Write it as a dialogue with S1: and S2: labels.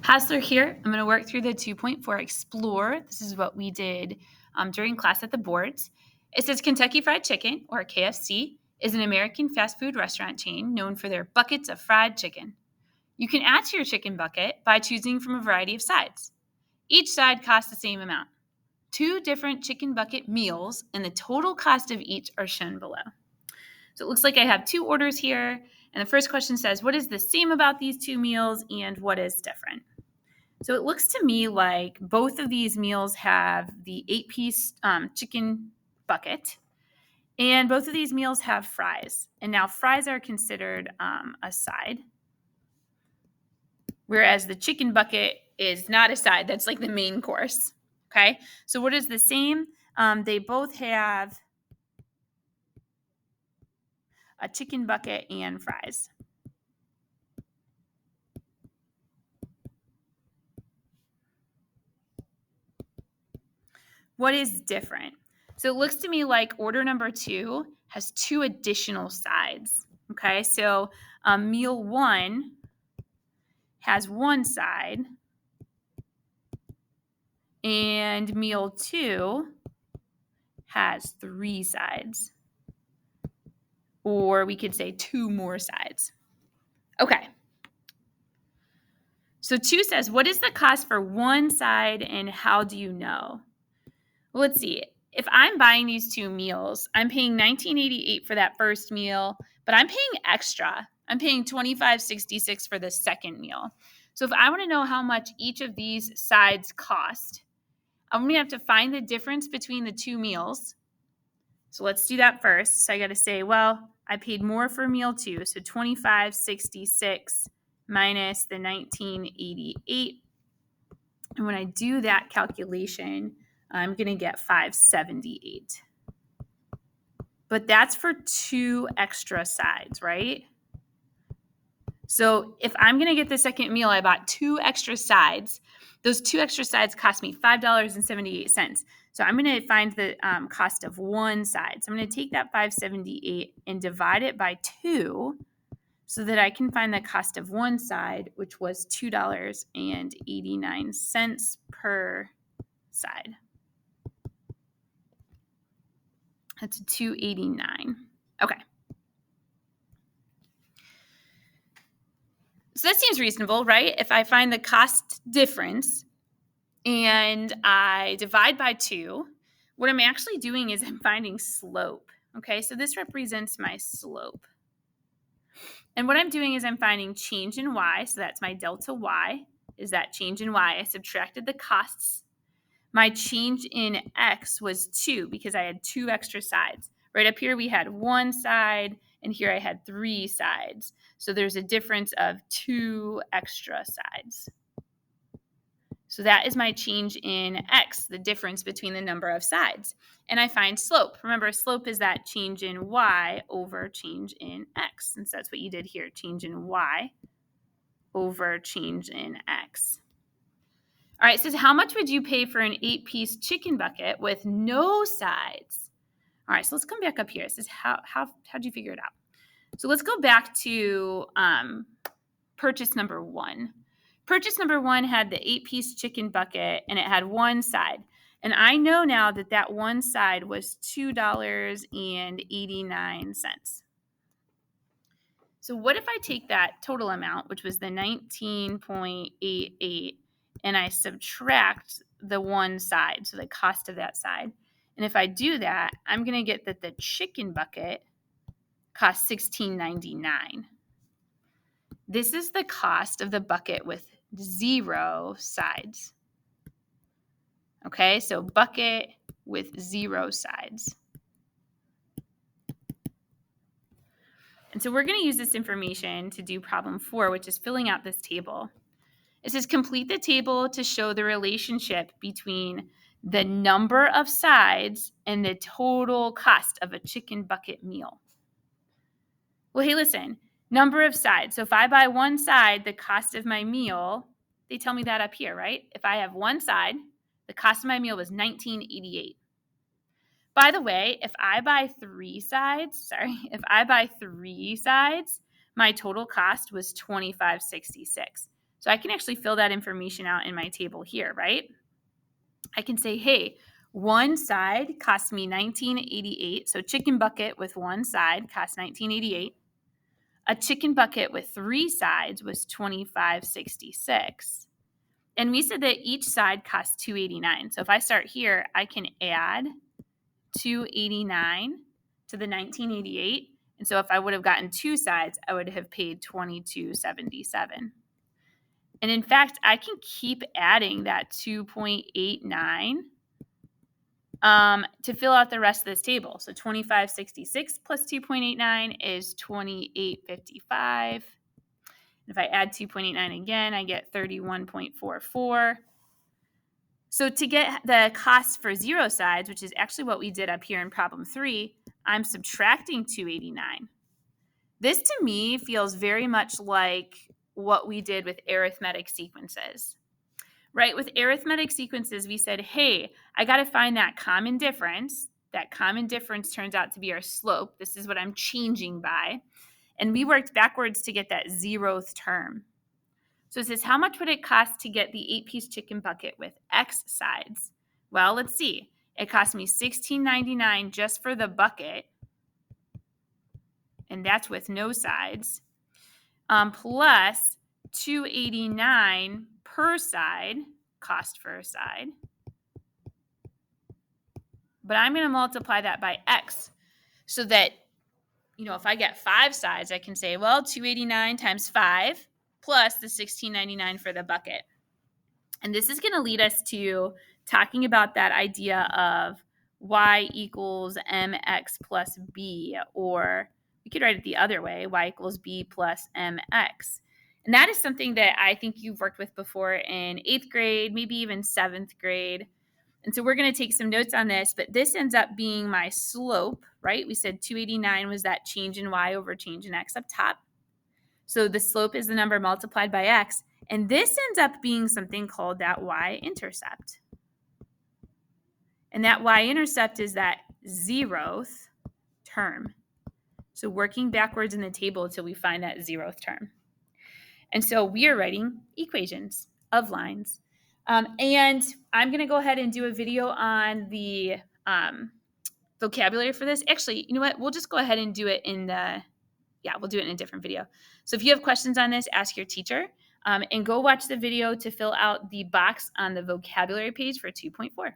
S1: Hassler here. I'm going to work through the 2.4 Explore. This is what we did during class at the boards. It says Kentucky Fried Chicken, or KFC, is an American fast food restaurant chain known for their buckets of fried chicken. You can add to your chicken bucket by choosing from a variety of sides. Each side costs the same amount. 2 different chicken bucket meals and the total cost of each are shown below. So it looks like I have 2 orders here, and the first question says, what is the same about these 2 meals and what is different? So it looks to me like both of these meals have the 8-piece chicken bucket, and both of these meals have fries. And now fries are considered a side, whereas the chicken bucket is not a side. That's like the main course. Okay, so what is the same? They both have a chicken bucket and fries. What is different? So it looks to me like order number 2 has 2 additional sides. Okay, so meal 1 has 1 side, and meal 2 has 3 sides. Or we could say 2 more sides. Okay. So 2 says, what is the cost for 1 side and how do you know? Well, let's see. If I'm buying these 2 meals, I'm paying $19.88 for that first meal, but I'm paying extra. I'm paying $25.66 for the second meal. So if I want to know how much each of these sides cost, I'm going to have to find the difference between the 2 meals. So let's do that first. So I got to say, well, I paid more for meal 2, so $25.66 minus the $19.88. And when I do that calculation, I'm going to get $5.78. But that's for 2 extra sides, right? So if I'm going to get the second meal, I bought 2 extra sides. Those 2 extra sides cost me $5.78. So I'm going to find the cost of 1 side. So I'm going to take that $5.78 and divide it by 2 so that I can find the cost of 1 side, which was $2.89 per side. That's $2.89. Okay. So that seems reasonable, right? If I find the cost difference and I divide by 2, what I'm actually doing is I'm finding slope. Okay, so this represents my slope. And what I'm doing is I'm finding change in y, so that's my delta y, is that change in y. I subtracted the costs. My change in x was 2 because I had 2 extra sides. Right up here we had 1 side, and here I had 3 sides. So there's a difference of 2 extra sides. So that is my change in x, the difference between the number of sides. And I find slope. Remember, slope is that change in y over change in x. And so that's what you did here, change in y over change in x. All right, it says, how much would you pay for an 8-piece chicken bucket with no sides? All right, so let's come back up here. It says, how'd you figure it out? So let's go back to purchase number 1. Purchase number 1 had the 8-piece chicken bucket, and it had 1 side. And I know now that that 1 side was $2.89. So what if I take that total amount, which was the $19.88, and I subtract the 1 side, so the cost of that side? And if I do that, I'm going to get that the chicken bucket costs $16.99. This is the cost of the bucket with 0 sides. Okay, so bucket with 0 sides. And so we're going to use this information to do problem 4, which is filling out this table. It says complete the table to show the relationship between the number of sides and the total cost of a chicken bucket meal. Well, hey, listen, number of sides. So if I buy 1 side, the cost of my meal, they tell me that up here, right? If I have 1 side, the cost of my meal was $19.88. By the way, if I buy 3 sides, my total cost was $25.66. So I can actually fill that information out in my table here, right? I can say, hey, one side cost me $19.88. So chicken bucket with one side cost $19.88. A chicken bucket with 3 sides was $25.66. And we said that each side costs $2.89. So if I start here, I can add $2.89 to the $19.88. And so if I would have gotten 2 sides, I would have paid $22.77. And in fact, I can keep adding that 2.89 to fill out the rest of this table. So 25.66 plus 2.89 is 28.55. If I add 2.89 again, I get 31.44. So to get the cost for 0 sides, which is actually what we did up here in problem 3, I'm subtracting 289. This to me feels very much like what we did with arithmetic sequences, right? With arithmetic sequences, we said, hey, I got to find that common difference. That common difference turns out to be our slope. This is what I'm changing by. And we worked backwards to get that 0th term. So it says, how much would it cost to get the 8-piece chicken bucket with X sides? Well, let's see. It cost me $16.99 just for the bucket, and that's with no sides, plus $2.89 per side, cost for a side. But I'm going to multiply that by X so that, if I get 5 sides, I can say, well, $2.89 times 5 plus the $16.99 for the bucket. And this is going to lead us to talking about that idea of y equals mx plus b, or we could write it the other way, y equals b plus mx. And that is something that I think you've worked with before in 8th grade, maybe even 7th grade. And so we're going to take some notes on this, but this ends up being my slope, right? We said 289 was that change in y over change in x up top. So the slope is the number multiplied by x. And this ends up being something called that y-intercept. And that y-intercept is that 0th term. So working backwards in the table until we find that 0th term. And so we are writing equations of lines. And I'm going to go ahead and do a video on the vocabulary for this. Actually, you know what? We'll just go ahead and do it we'll do it in a different video. So if you have questions on this, ask your teacher. And go watch the video to fill out the box on the vocabulary page for 2.4.